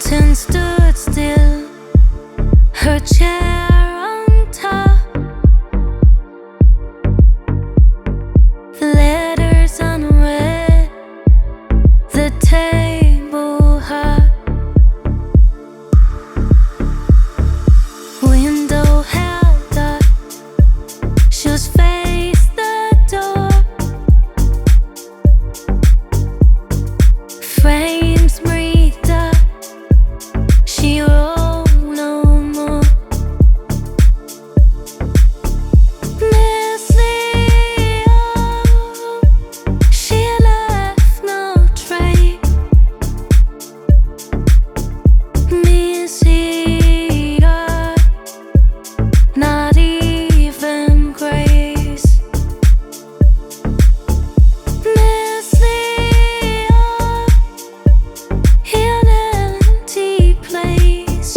Curtain stood still, her chair on top, the letters unread, the table hot, window held up, shoes faced the door, frames breathed up, she wrote no more. Miss Leo, she left no trace. Miss Eva, not even grace. Miss Leo, an empty place.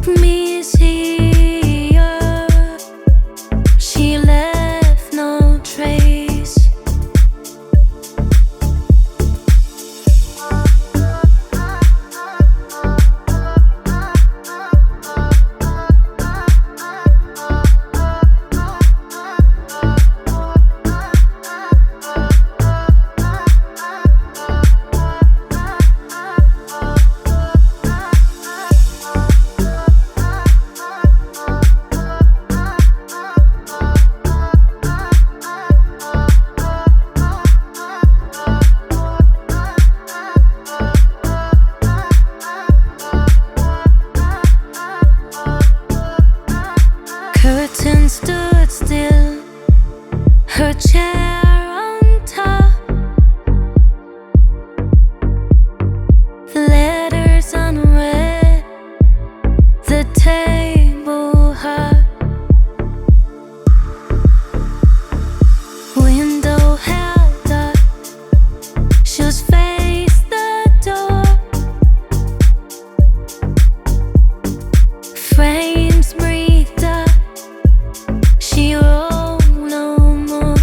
Miss Eva, she left no trace. Curtain stood still, her chair on top, the letters unread, the table hot, window held up, shoes faced the door, frames breathed up, she wrote no more.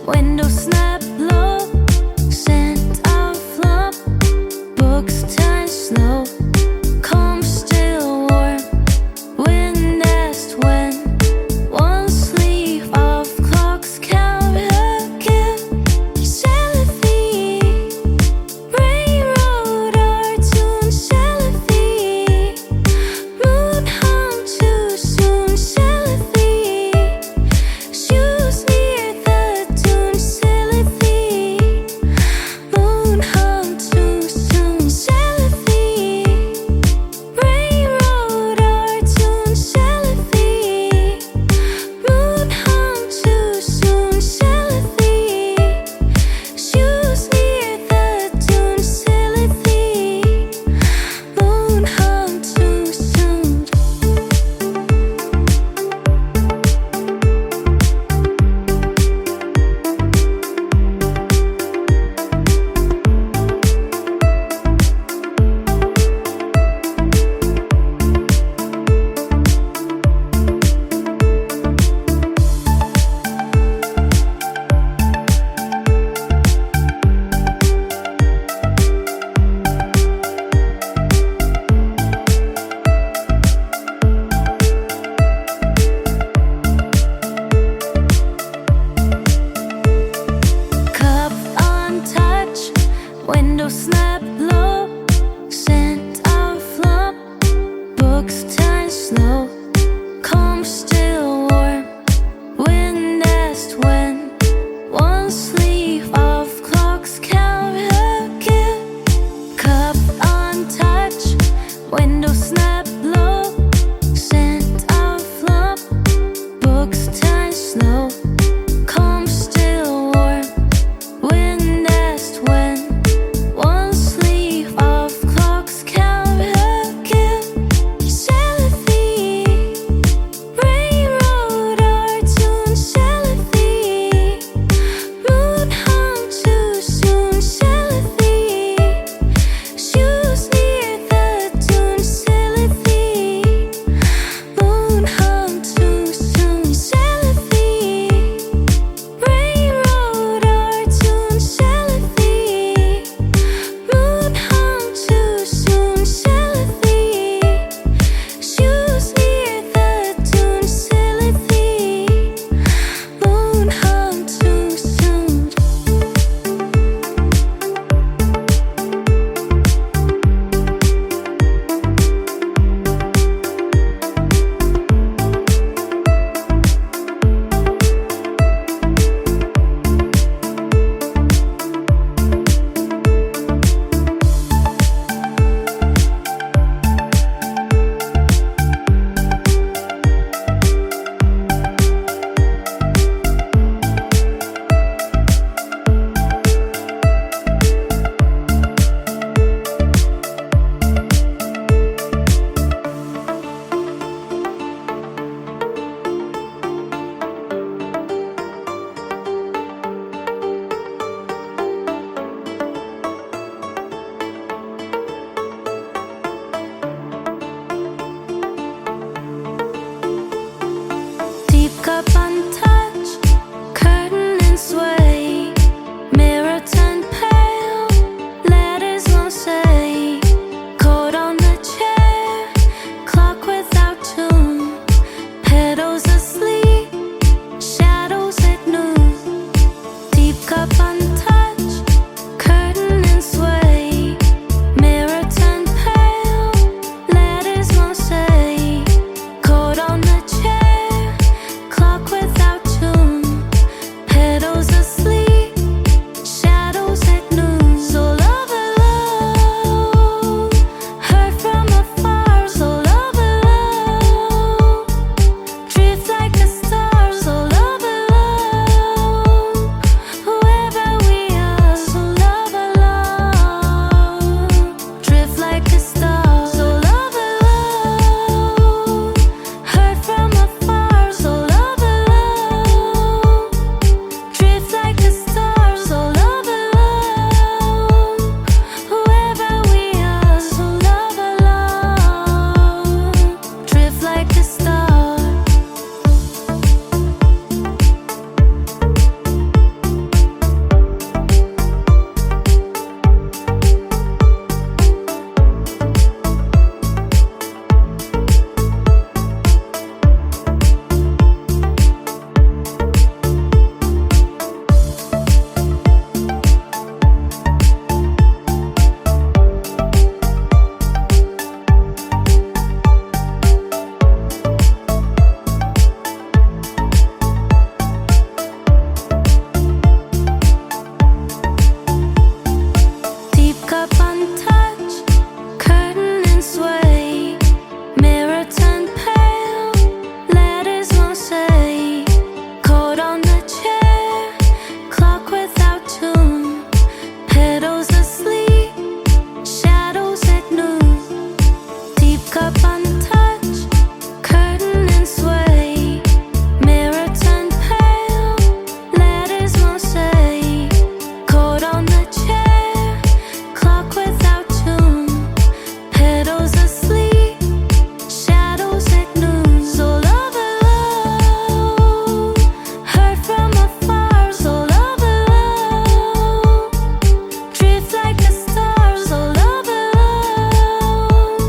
window snap low, scent of love, books turn slow, calm still warm, wind asked when, one sleeve of clocks count again, Shelley, railroad our tune, Shelley, moon hung too soon, Shelley, shoes near the dune, Shelley, moon hung too soon, Shelley, railroad our tune, Shelley, moon hung too soon, Shelley, shoes near the dune, Shelley, moon hung too soon. Cup untouched, window snap low, scent of love, books turn slow, calm still warm, wind asked when, one sleeve of clocks count again, cup untouched, window snap low, scent of love, books turn slow, calm still warm, wind asked when, one sleeve of clocks count again, Shelley, railroad our tune, Shelley, chair, clock without tune, pedals asleep, shadows at noon, deep cup untouched, curtain and sway, mirror turned pale, letters won't say, coat on the chair, clock without tune, pedals asleep, shadows at noon. So love alone, heard from afar. So love alone, drift like the stars. So love alone,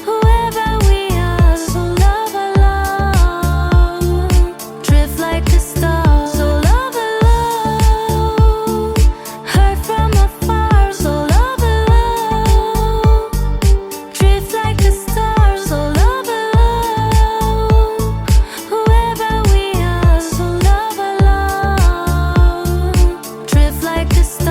whoever we are. So love alone, drift like the stars. So love alone, heard from afar. So love alone, drift like the stars. So love alone, whoever we are. So love alone, drift like the stars.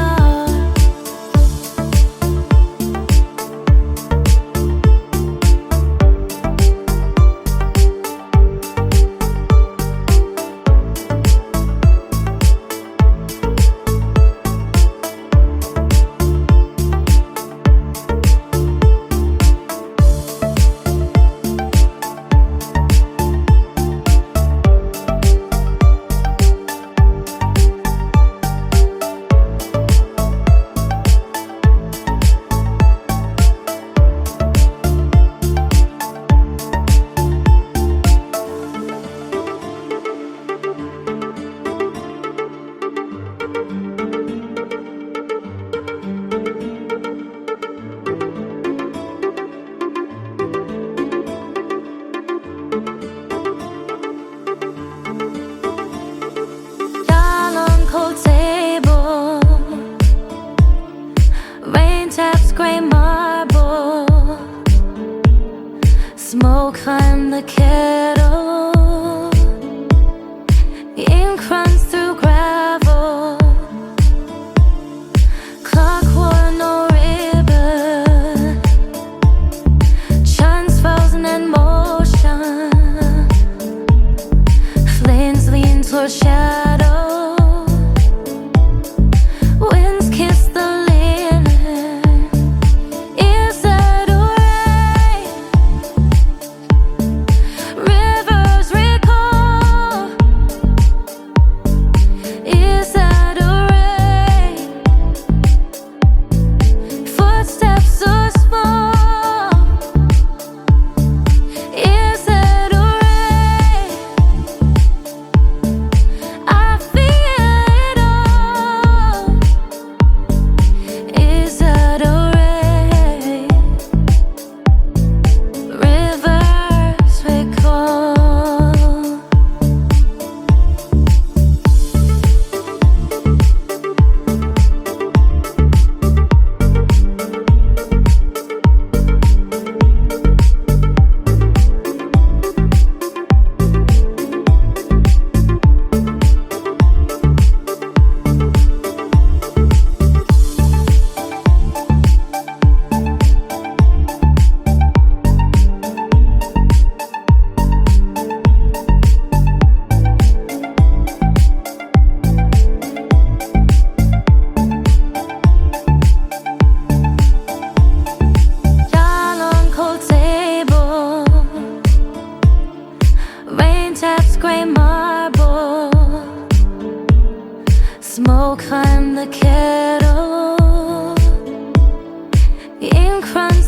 Down on cold table, rain taps gray marble, smoke from the kettle, ink runs through gravel, clock wore no ribbon, chunks frozen in motion, flames lean toward shadow, winds kiss the linen. Is that a rain? Rivers recall. Is that a rain? Footsteps so small. Is that a rain? I feel it all. Is that a rain? Rivers recall. Down on cold table, rain taps gray marble, smoke from the kettle, ink runs